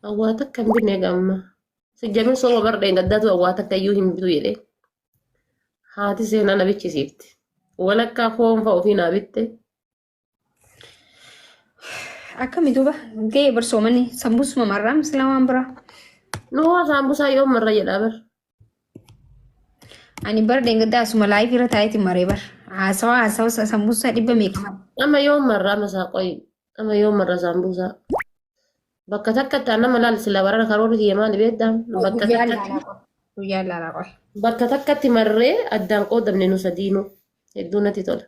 Awwaata kan binne gamma. Sijjamin sooma bardeen gaddatu awwaata kayyuu hin bitu jedhee. Haati seenaa na bichisiifti. Walakkaa foon fa'aa ofii naa bitte. Akkami duuba ga'ee barsoomanii sambusuma marraa misila waan biraa. Noo saambusaa yoo marra jedhaa bar. Ani bardeen gaddaa asuma laayif irra taa'eeti maree bar. Haasawa sambusaa dhibba meeqama. Amma yoo marraa masaa qoyi. Amma yoo marra saambusaa. Bakka takkatti nama laal sila barara karoora kiyyamaa ni beektaa. Guyyaa laalaa qoy. Bakka takkatti marree addaan qoodamne nu sadiinuu. Hedduu natti tola.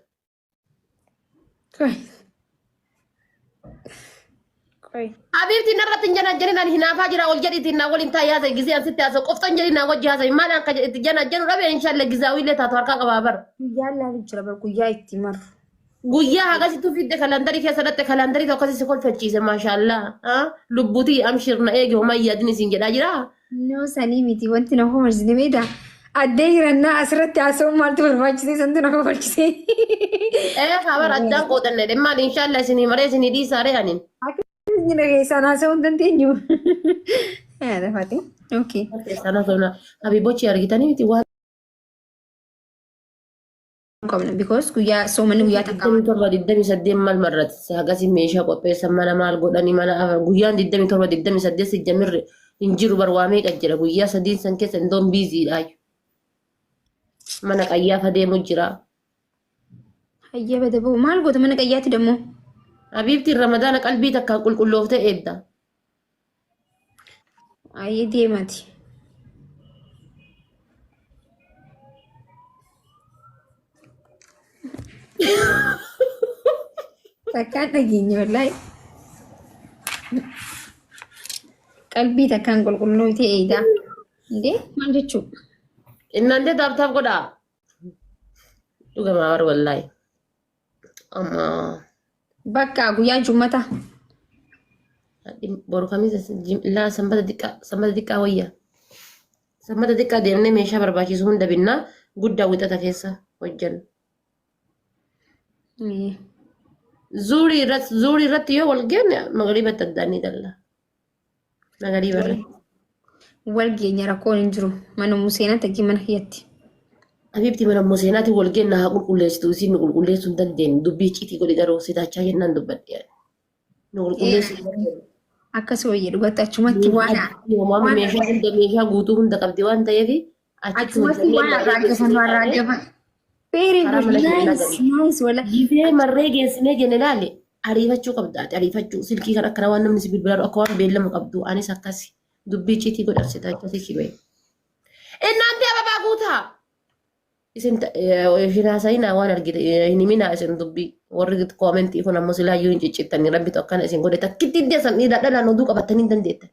Habiibtiin irratti hin janajjanin ani hinaafaa jira ol jedhiitiin naa waliin taa'ee haasa'e gisee ansitti haasa'u qoftan jedhin naa wajji haasa'e maal akka itti janajjanu dhabe inshaallah gizaawillee taatu harkaa qabaa bara. Guyyaa laaluu jira bar guyyaa itti maru. Guyyaa hagasitti fidde kalandarii keessa dhatte kalandarii tokko si kolfachiise maashaallah. Lubbuutii amshirna eege homaa yaadin isin jedhaa jiraa. No sanii miti wanti na homarsine beeda. Addee hirannaa asirratti haasa'u maaltu barbaachisee santu na homarsise. Kabar addaan qoodanne dhimmaal inshaallah isinii maree isinii dhiisaaree anin. Ini keessa haasa'uu hin dandeenyu. Yaada faati. Okay. Sana tona habibochi argitanii miti waan. Qabna because guyyaa soomani guyyaa takka. 27 maal marratti hagasi meeshaa qopheessan mana maal godhanii mana afar guyyaan 27 si jamirre hin jiru barwaamee qajjira guyyaa sadiin san keessa indoon biiziidha. Mana qayyaafa deemu jira. Hayya bada boo maal goota mana qayyaatti dammoo. Habiibtiin ramadaana qalbii takkaan qulqullooftee eedda. Ayyee deemati. Takkaan dhageenye wallahi. Qalbii takkaan qulqullooftee eedda. Indee maal jechuudha? Innaan dee taaptaaf godhaa. Dhugamaa bar wallahi. Amma. Bakka guyyaa jummata. Boru kamisa laa sanbata xiqqaa wayya. Sanbata xiqqaa deemnee meeshaa barbaachisu hunda binnaa guddaa wixata keessa hojjennu. Zuurii irratti yoo wal geenne magariibatti addaan ni dalla. Magariiba irratti. Wal geenya rakkoon hin jiru. Mana museenaa tagii mana kiyyatti. Habiibti mana museenaati wal geenna haa qulqulleessitu isin nu qulqulleessuu hin dandeenyu dubbii icciitii godhi garuu sitaachaa jennaan dubbadhe. Nu qulqulleessuu hin dandeenyu. Akkasii wayya dhugatti achumatti waan meeshaa hunda meeshaa guutuu hunda qabdi waan ta'eef achumatti waan arraagafan. Very good, nice wala. Dibee marree geessinee jenne laale ariifachuu qabdaati ariifachuu silkii kan akkana waan namni si bilbilaadhu akka waan beellama qabdu anis akkasi dubbii icciitii godhan sitaachaa si kibee. Innaanti ababaa guutaa. Isin firaasaayinaa waan argite hin himinaa isin dubbii warri koomentii kun ammoo silaayyuu hin ciccittanni rabbitu akkana isin godhe takkitti iddeessan dhiiraa dhalaan oduu qabattanii hin dandeettan.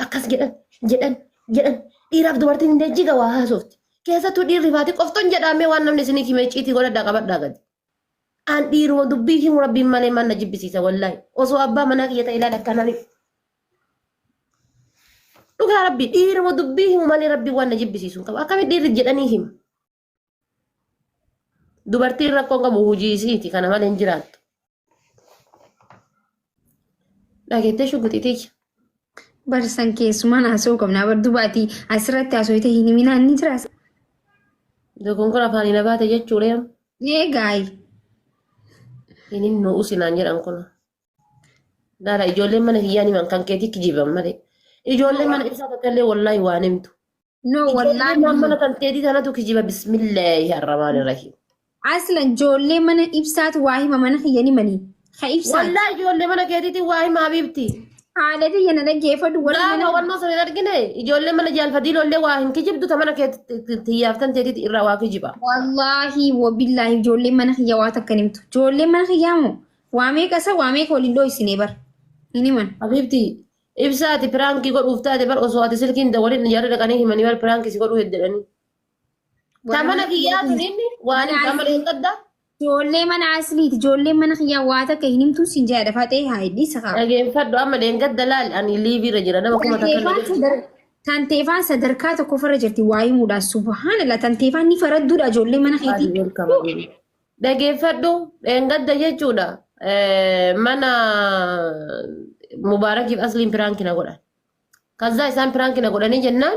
Akkas jedhan dhiiraaf dubartiin hin deejjiga waa haasofti. Keessattuu dhiirri faati qoftoon jedhamee waan namni isinii kimee ciitii godhadhaa qabadhaa gadi. Aan dhiiruma dubbii himu rabbiin malee maan na jibbisiisa wallaahi. Osoo abbaa manaa kiyya ta'e ilaala akkanani. Dhugaa rabbi dhiiruma dubbii himu malee rabbiin waan na jibbisiisu hin qabu. Akkamitti dhiirri jedhanii himu. Dubartiin rakkoon qabu hojii isiiti kana malee hin jiraattu. Dhageettee shugguxiitii. Barsan keessumaan haasa'uu qabnaa bar dubaatii asirratti haasa'uu hin himinaan ni jiraas. Dogonkora afaanii na baate jechuudha. Eegaayi. Inni nu usinaan jedhan kun. Daala ijoolleen mana hiyyaan himan kan keetii kijiban malee. Ijoolleen mana ibsaa takkaallee wallaahi waan himtu. No wallaahi. Ijoolleen mana kan keetii sanatu kijiba bismillaahi harramaan irrahi. Aslan ijoollee mana ibsaatu waa hima mana hiyyaan himanii. Ha ibsaa. Wallaahi ijoollee mana keetiiti waa hima habiibti. Haalati yana dhaggeeffadhu Gaafa wannoo sana hin argine ijoollee mana jaalfadiilollee waa hin kijibdu ta mana xiyyaaftan teetiiti irraa waa kijiba. Wallaahi wabillaahi ijoollee mana hiyyaa waa takka himtu. Ijoollee mana hiyyaa moo waa meeqa waliin dho'isinee bar. Hin himan. Habiibti ibsaati piraankii godhuuf taate bar osoo ati silkiin dawwaliin ijaarra dhaqanii himanii bar piraankii si godhuu heddeedhanii. Ta mana kiyyaa tuninni waan hin qamalee hin qaddaa. Ijoollee mana asliiti ijoollee mana hiyyaa waa takka hin himtu siin jaadha faatee haayidhi sakaa. Dhageeffadhu amma leengadda laal ani liiviirra jira nama kuma takka. Tanteefaan sadarkaa tokkoffarra jirti waa himuudhaan subhaanallah tanteefaan ni faradduudha ijoollee mana keetii. Dhageeffadhu leengadda jechuudha mana mubaarakiif asliin piraankina godhan. Kaza isaan piraankiina godhanii jennaan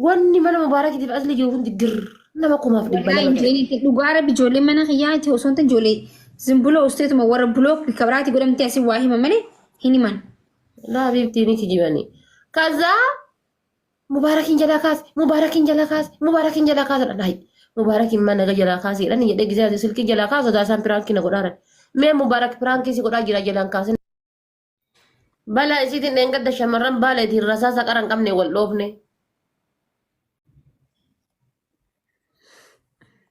wanni mana mubaarakiitiif asli jiru hundi gir nama kumaaf dhibba lama ga'e. Injini dhugaa rabbi ijoollee mana kiyyaatti osoo hin taane ijoollee zimbuloo usteetuma warra bulook kabiraatti godhamtee asii waa hima malee hin himan. Laa biiftiin kijibanii. Kaza mubarakin jala kaas mubarakin jala kaas dhadhaayi. Mubarakin mana jala kaas jedhani jedhee gisee silkii jala kaas odaa isaan piraankiina godhaaran. Mee mubarak pirankii si godhaa jira jalaan kaasin. Bala isiitiin dheengadda shamarran baala ittiin rasaasa qaran qabne wal dhoofne.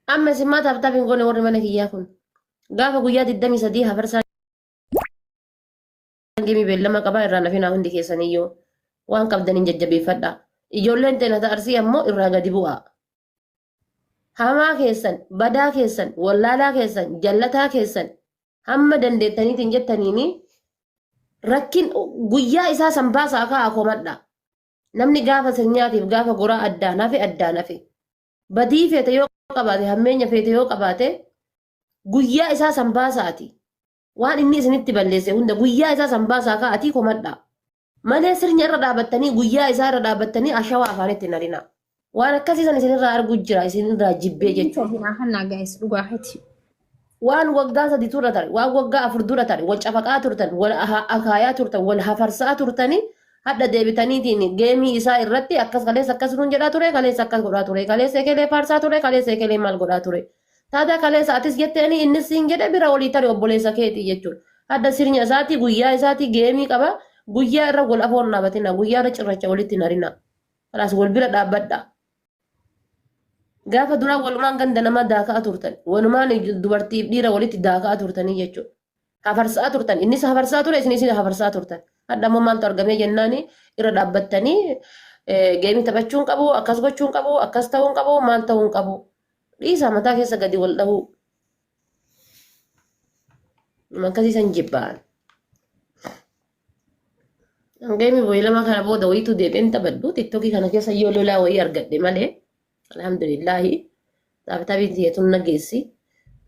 Amma simmaa taphtaaf hin goone warri mana kiyyaa kun. Gaafa guyyaa 23 hafarsaa geemii beellama qabaa irraa nafinaa hundi keessaniyyuu waan qabdaniin jajjabeeffadha. Ijoolleen teenata arsii ammoo irraa gadi bu'a. Hamaa keessan, badaa keessan, wallaalaa keessan, jallataa keessan hamma dandeettaniitiin jettaniini rakkin guyyaa isaa sanbaasaa ka'aa komadha. Namni gaafa sirnyaatiif gaafa goraa addaan hafe badii feete yoo qabaate hammeenya feete yoo qabaate guyyaa isaa sanbaasaati. Waan inni isinitti balleesse hunda guyyaa isaa sanbaasaa ka'aatii komadha. Malee sirnya irra dhaabattanii guyyaa isaa irra dhaabattanii ashawaa afaanitti hin arina. Waan akkasiisan isinirraa arguu jira isinirraa jibbee jechuudha. Waan waggaa 3 dura tare, waan waggaa 4 dura tare, wal cafaqaa turtan, wal akaayaa turtan, wal hafarsaa turtanii hadda deebitaniitiin geemii isaa irratti akkas kaleessa akkas nuun jedhaa ture, kaleessa akkas godhaa ture, kaleessa ekelee faarsaa ture, kaleessa ekelee maal godhaa ture. Taata kaleessa atis jetteeni innis siin jedhe bira walii tare obboleessa keetii jechuudha. Hadda sirnya isaati guyyaa isaati geemii qaba. Guyyaa irra wal afoon dhaabatina, guyyaa irra cirracha walitti narina. Kalaas wal bira dhaabbadha. Gaafa duraa walumaan ganda nama daakaa turtan, walumaan dubartiif dhiira walitti daakaa turtanii jechuudha. Hafarsaa turtan, innis hafarsaa ture, isinis hafarsaa turtan. Hadda ammoo maaltu argamee jennaani irra dhaabbattanii geemii taphachuun qabu, akkas gochuun qabu, akkas ta'uun qabu, maal ta'uun qabu. Dhiisaa mataa keessa gadi wal dhahuu. Akkasiisan jibbaan. Geemii beellama kana booda wayiitu deebiin taphadhu. Tiktokii kana keessa yoo lolaa wayii argadhe malee. Alhamdulillahi. Taphatabii tiyeetuun nageessi.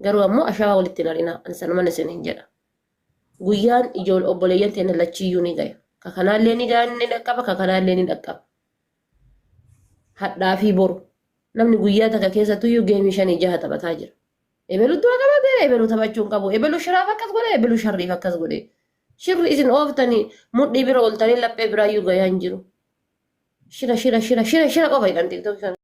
Garuu ammoo ashawaa walitti narina. Ansanuman isiniin jedha. Guyyaan ijoollee obboleeyyan teenya lachiyyuu ni gaya. Kakanaallee ni gaya ni dhaqqaba. Kakanaallee ni dhaqqaba. Hadhaa fi boru. Namni guyyaa takka keessattuyyuu geemii 5-6 taphataa jira. Ebelu dura qabatee ebelu taphachuun qabu. Ebelu shiraaf akkas godhe ebelu sharriif akkas godhe. Shirri isin ooftanii mudhii bira ooltanii laphee biraayyuu gayaa hin jiru. Shira qofa jedhan tiktokii kana.